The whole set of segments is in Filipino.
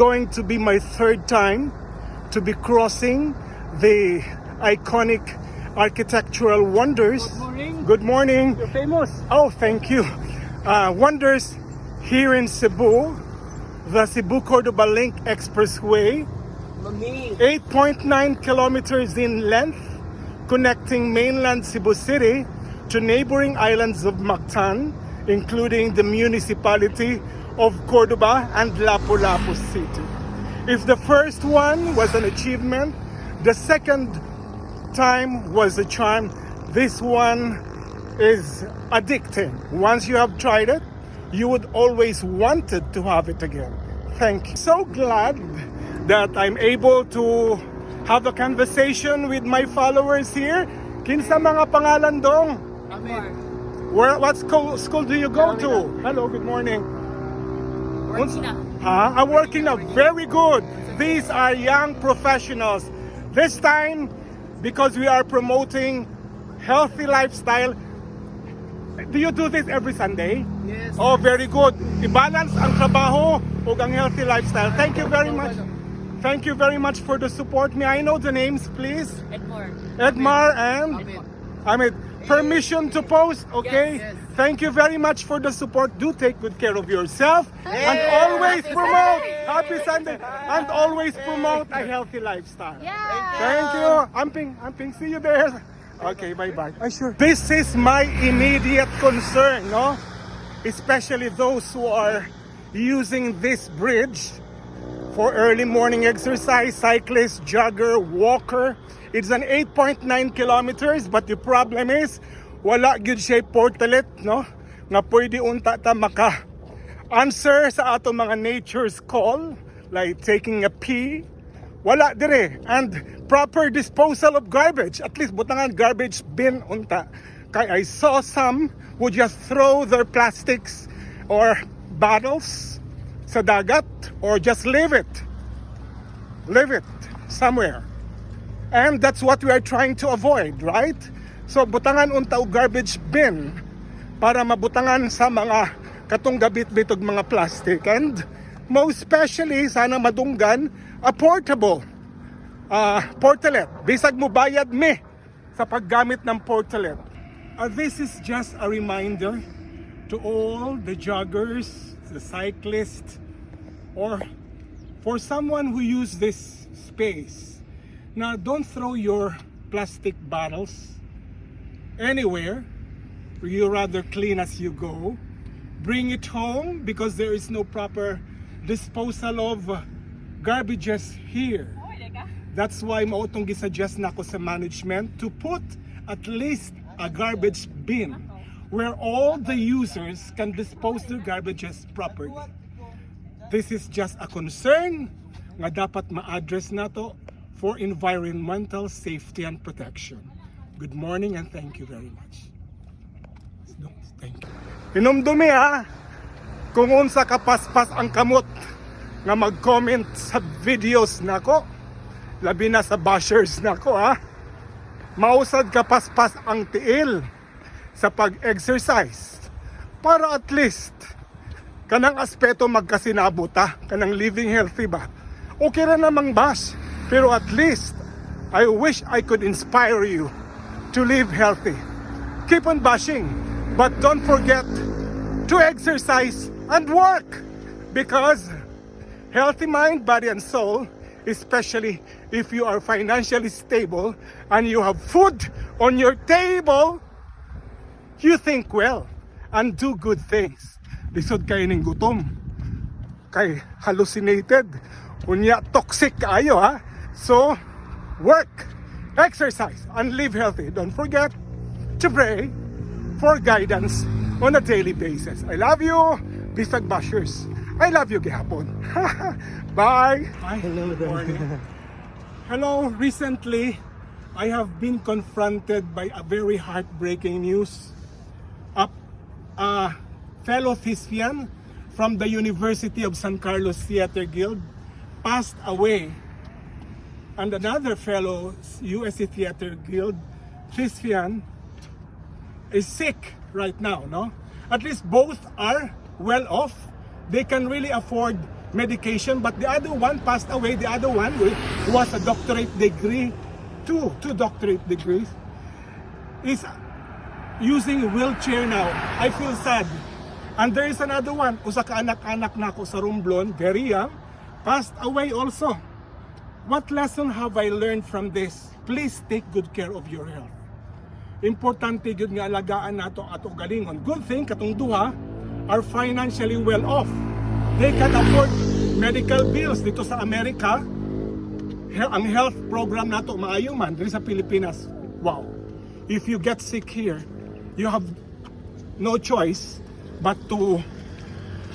Going to be my third time to be crossing the iconic architectural wonders. Good morning. Good morning. You're famous. Oh, thank you. Wonders here in Cebu, the Cebu-Cordoba Link Expressway, Mami. 8.9 kilometers in length, connecting mainland Cebu City to neighboring islands of Mactan, including the municipality of Cordoba and Lapu-Lapu City. If the first one was an achievement, the second time was a charm. This one is addicting. Once you have tried it, you would always wanted to have it again. Thank you. So glad that I'm able to have a conversation with my followers here. Kinsa mga pangalan dong? Amen. What school do you go to? Hello, good morning. Working na. I'm working now. Very good. These are young professionals. This time, because we are promoting healthy lifestyle, do you do this every Sunday? Yes. Oh, very good. I-balance ang trabaho ug ang healthy lifestyle. Thank you very much. Thank you very much for the support. May I know the names, please? Edmar and Amit. Permission to post, okay? Yes, yes. Thank you very much for the support. Do take good care of yourself and always promote Happy Sunday and always promote a healthy lifestyle. Thank you. Amping, see you there. Okay, bye-bye. Sure. This is my immediate concern, no? Especially those who are using this bridge for early morning exercise, cyclist, jogger, walker. It's an 8.9 kilometers, but the problem is, wala gyud siya portalet, no? Nga pwede unta ta maka answer sa ato mga nature's call, like taking a pee. Wala dire. And proper disposal of garbage. At least butangan garbage bin unta. Kay I saw some would just throw their plastics or bottles sa dagat or just leave it somewhere. And that's what we are trying to avoid, right? So butangan unta og garbage bin para mabutangan sa mga katong gabit-bit og mga plastic, and most especially sana madunggan a portable portalet. Bisag mo bayad me sa paggamit ng portalet. This is just a reminder to all the joggers, the cyclists, or for someone who use this space. Now, don't throw your plastic bottles anywhere. You rather clean as you go. Bring it home because there is no proper disposal of garbages here. That's why mautong gisuggest na ako sa management to put at least a garbage bin where all the users can dispose their garbages properly. This is just a concern nga dapat ma-address nato for environmental safety and protection. Good morning and thank you very much. Thank you. Hinumdumi ha, kung unsa kapaspas ang kamot nga mag-comment sa videos nako, labi na sa bashers nako ha. Mausad kapaspas ang tiil sa pag-exercise para at least kanang aspeto magkasinabuta, kanang living healthy ba. Okay ra namang bash, pero at least I wish I could inspire you to live healthy. Keep on bashing, but don't forget to exercise and work, because healthy mind, body and soul, especially if you are financially stable and you have food on your table, you think well and do good things. Lisod kayo ng gutom, kay hallucinated, unya toxic kayo ha. So, work, exercise, and live healthy. Don't forget to pray for guidance on a daily basis. I love you, Bisag Bashers. I love you, gihapon. Bye. Hello there. Hello, recently, I have been confronted by a very heartbreaking news. A fellow thespian from the University of San Carlos Theater Guild passed away, and another fellow USC Theater Guild thespian is sick right now, no? At least both are well off. They can really afford medication, but the other one passed away. The other one was a doctorate degree, two doctorate degrees, is using wheelchair now. I feel sad. And there is another one, usa ka anak-anak na ako sa Romblon, very young, passed away also. What lesson have I learned from this? Please take good care of your health. Importante gyud nga alagaan nato ato galingon. Good thing katong duha are financially well off. They can afford medical bills dito sa Amerika. Ang health program nato maayo man diri sa Pilipinas. Wow. If you get sick here, you have no choice but to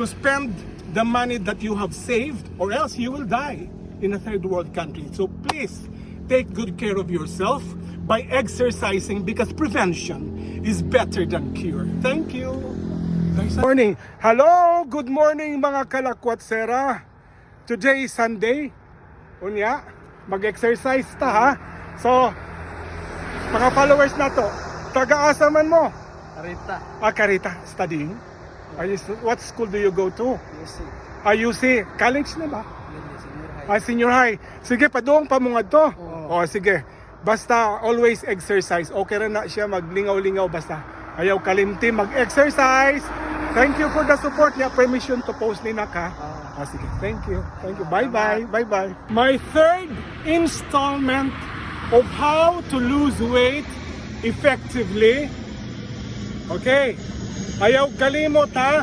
spend the money that you have saved, or else you will die in a third world country. So please take good care of yourself by exercising, because prevention is better than cure. Thank you. Good morning. Hello, good morning mga kalakwatsera. Today is Sunday. Unya, mag-exercise ta ha. So, mga followers na to, taga-asa man mo? Arita. Karita, studying. What school do you go to? UC. UC. College na ba? Senior high. Sige, padung pamungad to. O, sige. Basta always exercise. Okay rin na siya maglingaw-lingaw basta. Ayaw kalimtim mag-exercise. Thank you for the support niya. Permission to post ni Naka. Sige. Thank you. Thank you. Bye-bye. Bye-bye. My third installment of how to lose weight effectively. Okay. Ayaw kalimot ha.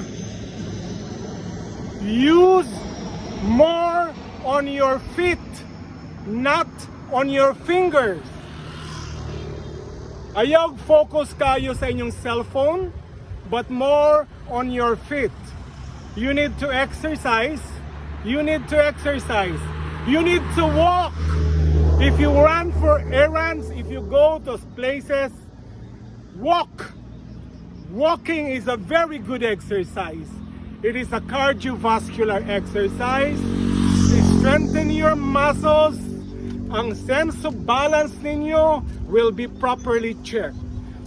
Use more on your feet, not on your fingers. Ayaw focus kayo sa inyong cellphone, but more on your feet. You need to exercise. You need to exercise. You need to walk. If you run for errands, if you go to places, walk. Walking is a very good exercise. It is a cardiovascular exercise. It strengthens your muscles. Ang sense of balance ninyo will be properly checked.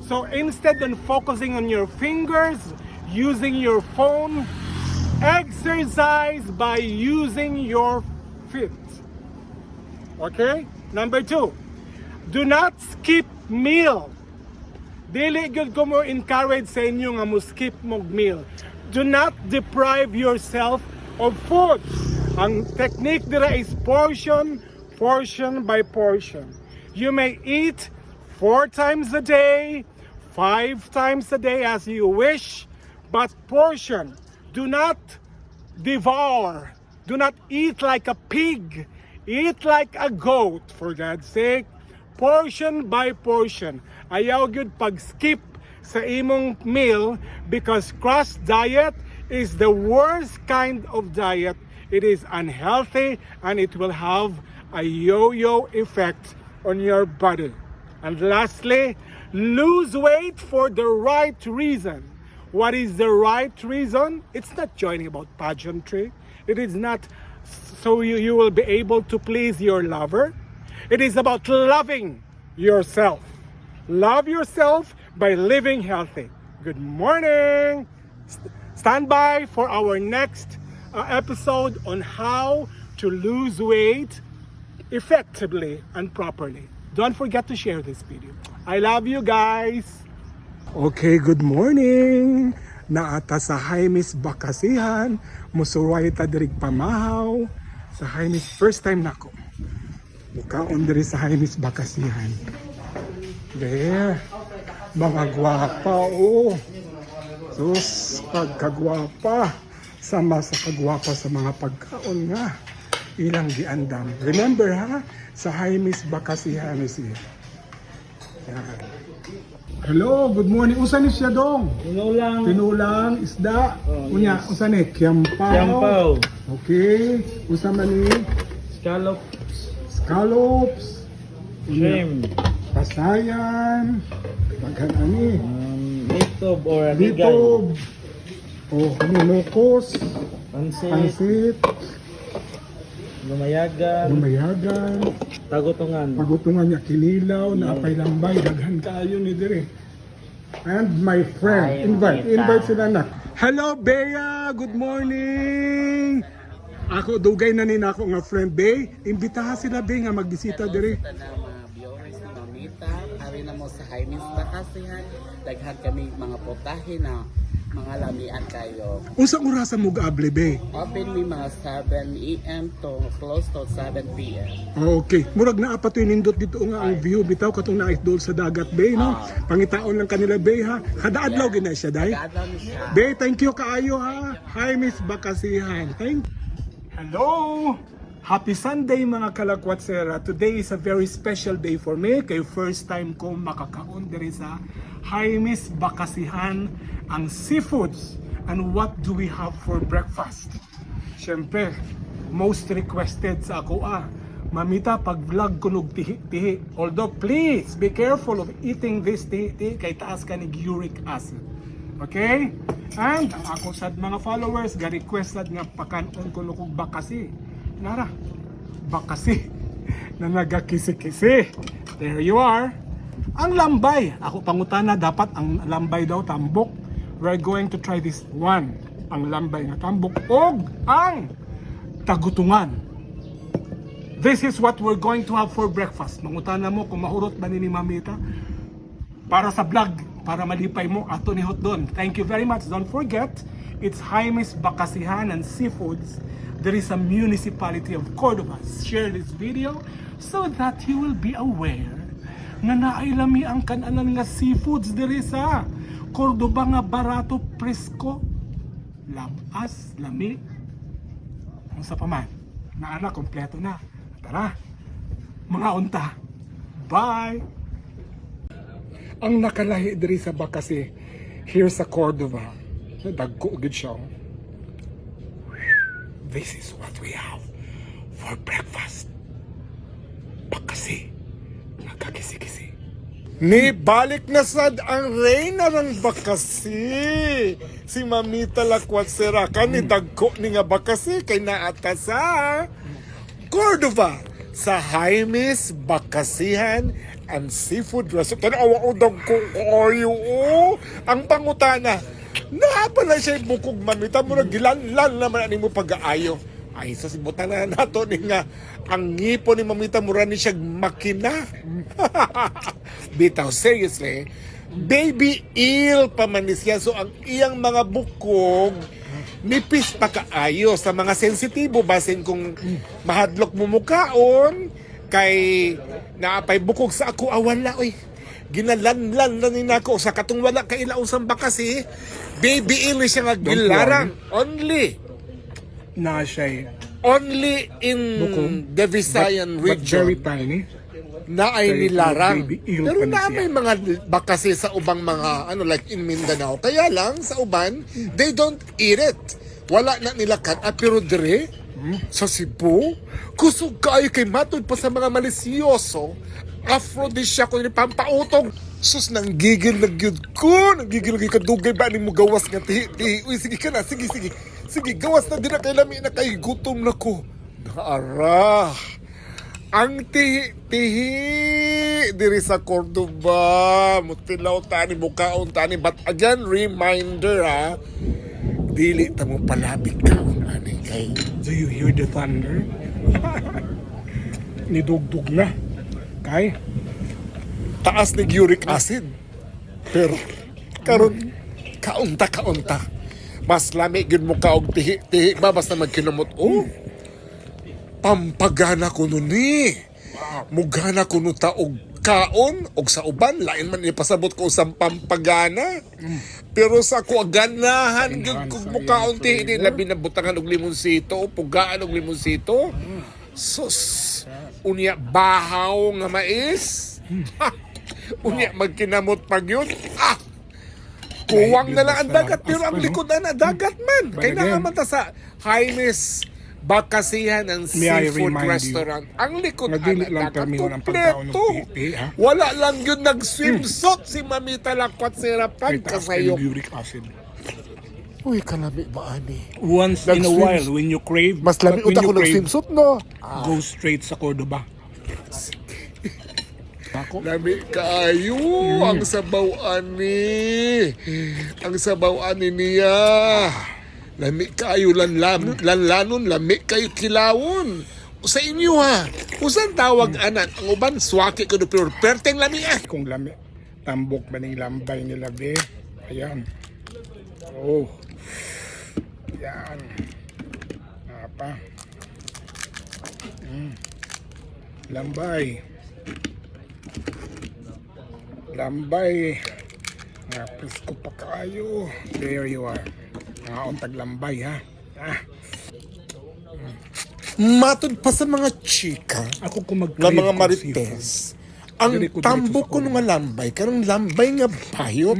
So instead of focusing on your fingers, using your phone, exercise by using your feet. Okay? Number 2, do not skip meal. Dili gyud ko mo encourage sa inyo nga mo skip mog meal. Do not deprive yourself of food. Ang technique dira is portion by portion. You may eat 4 times a day, 5 times a day as you wish, but portion. Do not devour. Do not eat like a pig. Eat like a goat, for God's sake. Portion by portion. Ayaw gyud pag-skip sa imong meal, because crash diet is the worst kind of diet. It is unhealthy and it will have a yo-yo effect on your body. And lastly, lose weight for the right reason. What is the right reason? It's not joining about pageantry. It is not so you will be able to please your lover. It is about loving yourself. Love yourself by living healthy. Good morning. Stand by for our next episode on how to lose weight effectively and properly. Don't forget to share this video. I love you guys. Okay, good morning. Naata sa Jaimes Bakasihan. Musuway ta dirig pamahaw. Sa Jaimes, first time nako. Mukaon diri sa Jaimes Bakasihan. There. Mga gwapa, oh. Sus, pagkagwapa. Sama sa kagwapa sa mga pagkaon nga. Ilang giandam. Remember ha, sa Jaimes Bakasihan siya. Yan. Hello, good morning. Usa ni siya dong? Tinulang, isda. Unya, usa ni? Kiampaw. Okay. Usa man ni? Scallops. Shrimp. Pasayan. Paghan ani? Bitob or anigan. Bitob. Oh, nilokos. Pansit. Lumayagan. Tagutungan niya kinilaw, naapay lambay, daghan kayo ni dire. And my friend, invite sila na. Hello Bea, good morning. Ako dugay na ni nako nga friend Bay, imbitaha sila Bay nga magbisita diri. Sa na mga viewers ni Mamita, ari na mo sa Highlands Bakasihan, daghan kami mga putahe na mga lamian kayo. Unsang orasan mo gaable Bay? Open mi mga 7 AM to close to 7 PM. Okay. Murag naa pa to nindot dito nga ang view bitaw katong naidol sa dagat Bay no. Pangitaon lang kanila Bay ha. Kada adlaw gina siya day. Gadaw ni siya. Bay, thank you kaayo ha. Hi Miss Bakasihan. Thank. Hello. Happy Sunday mga kalakwatsera. Today is a very special day for me. Kay first time ko makakaon diri sa Miss Bakasihan ang seafoods. And what do we have for breakfast? Siyempre, most requested sa ako Mamita, pag vlog kunog tihi-tihi. Although please be careful of eating this tihi-tihi kay taas ka ni uric acid. Okay? And ang ako sad mga followers ga requested nga pakanon ko kog bakasi. Nara. Bakasi na nagakisi-kisi. There you are. Ang lambay, ako pangutana dapat ang lambay daw tambok. We're going to try this one. Ang lambay na tambok og ang tagutungan. This is what we're going to have for breakfast. Mangutana mo kung mahurot ba ni Mamita para sa vlog, para malipay mo ato ni hot doon. Thank you very much. Don't forget, it's Miss Bakasihan and Seafoods. There is a municipality of Cordova. Share this video so that you will be aware nga nailami ang kananan nga seafoods diri sa Cordova nga barato, presko, labas, lami. Ang sa paman, naana, kompleto na. Tara, mga unta. Bye! Ang nakalahi diri sa Bakasi, here sa Cordova, dagko gid siya. This is what we have for breakfast. Bakasi. Nagkakisi-kisi. Ni balik na sad ang reyna ng Bakasi. Si Mamita Lakwatsera kani dagko ni nga Bakasi kay naata sa Cordova sa Miss Bakasihan and Seafood Restaurant. Tanawa o dagko kayo ang pangutana. Napala siya bukog Mamita mo na gilan-lan naman ani mo pag-aayo. Ay, sa sibutan na nato ni nga ang ngipon ni Mamita mura ni siya makina. Bitaw, seriously, baby eel pa man ni siya. So, ang iyang mga bukog, nipis pa kaayo sa mga sensitibo. Basin kung mahadlok mo mukaon, kay naapay bukog sa ako, awala, oy. Ginalanlan na ni nako sa katong wala kay ilausang Bakasi. Baby eel ni siya nga gilarang. Only in the Visayan region. Very tiny. Na ay nilarang. Baby eel Pero pa na na siya. may mga Bakasi sa ubang mga like in Mindanao. Kaya lang sa uban, they don't eat it. Wala na nila pero dire sa Cebu, kusog kayo kay matod pa sa mga malisyoso. Aphrodisiac ko ni pampautog. Sus, nanggigil na gyud ko. Nanggigil na kadugay ba ni mo gawas nga tihi. Uy, sige ka na. Sige. Sige, gawas na din na kay lami na kay gutom na ko. Naara. Ang tihi diri sa Cordova. Mutilaw tani, mukaon tani. But again, reminder dili ta mo palabig kaon ani kay. Do you hear the thunder? Nidugdug na. Kay? Taas ni uric acid. Pero karon kaunta. Mas lami gyud mo kaog tihi ba basta magkinamot. Pampagana ko nun ni. Mugana ko nun taog kaon og sa uban lain man ipasabot ko sa pampagana. Pero sa ko ganahan gyud kog mukaon tihi labi na butangan og limonsito, pugaan og limonsito. Sus. Unya bahaw nga mais. Unya magkinamot pag yun. Kuwang na lang ang dagat pero ang likod na dagat man. Kaya naman ta sa Miss Bakasihan and May I Seafood remind you, Restaurant. Ang likod na Nadili lang dagat kami ng pagkaon ng kompleto. pipi, Wala lang yun nag-swimsuit si Mamita Lakwatsera pagkasayok. Uric acid. Uy, kalami ba ani? Once in a Nag-swims- while, when you crave, Mas lami when utak you ko crave, nag-swimsuit no. go straight sa Cordova. Ako? Lami kaayo ang sabaw ani. Ang sabaw ani niya. Lami kayo lanlanon, lami kayo kilawon. Sa inyo ha, usan tawag anan, ang uban swaki ko do pero perteng lami ah. Kung lami, tambok ba ning lambay nila be? Ayan. Oh. Yan. Apa? Lambay. Lambay. Nga, presko pa kayo. There you are. Untag lambay ha. Ah. Matod pa sa mga chika, Ako kung nga mga marites, ang tambok ko nga lambay, karong lambay nga bayot.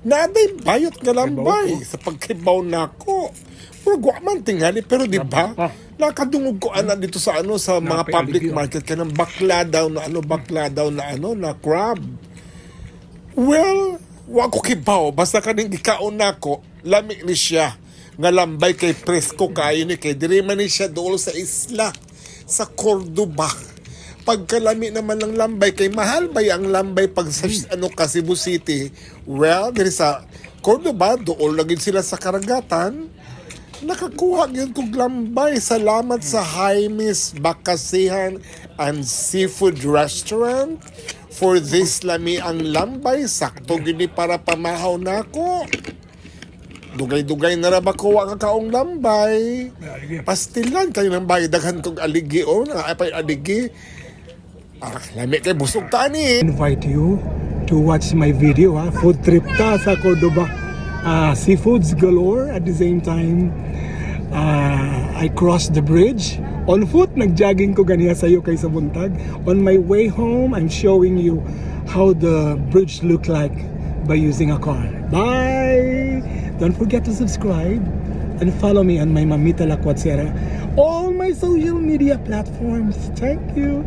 Naday bayot nga lambay sa pagkibaw nako. Pero guwaman tingali, pero di ba? Nakadungog ko ana dito sa ano sa mga public market kanang bakla daw na crab. Well, wa ko kibaw basta kaning gikaon nako, lami ni siya nga lambay kay presko kayo ni kay diri man ni siya dool sa isla sa Cordoba. Pagkalami naman ng lambay kay mahal ba ang lambay pag sa ano ka Cebu City. Well, diri sa Cordoba dool lagi sila sa karagatan. Nakakuha yun kong lambay. Salamat sa Jaime's Bakasihan and Seafood Restaurant for this lami ang lambay. Sakto gini para pamahaw na ako. Dugay-dugay na ra ba kuha ka kaong lambay. Pastilan kayo ng bay. Daghan kong aligi o na ay aligi. Lami kay busog tani. Invite you to watch my video ha. Food trip ta sa Cordoba. Seafoods galore at the same time. I crossed the bridge on foot. Nag-jogging ko ganiya sa'yo kay sa buntag. On my way home, I'm showing you how the bridge look like by using a car. Bye! Don't forget to subscribe and follow me on my Mamita Lacuatsera, all my social media platforms. Thank you.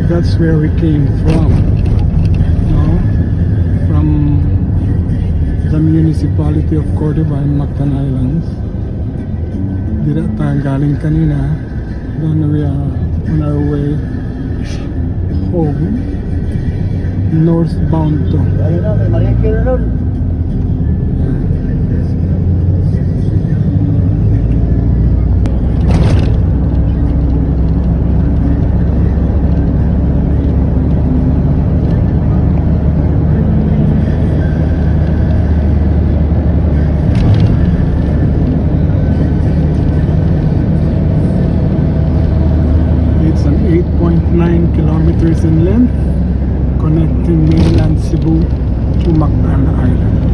That's where we came from. No? From the municipality of Cordoba and Mactan Islands. Dito tayo galing kanina. Then we are on our way home. Northbound to. Ayun na, may Mariachi na nun. It's an 8.9 kilometers in length, connecting mainland Cebu to Mactan Island.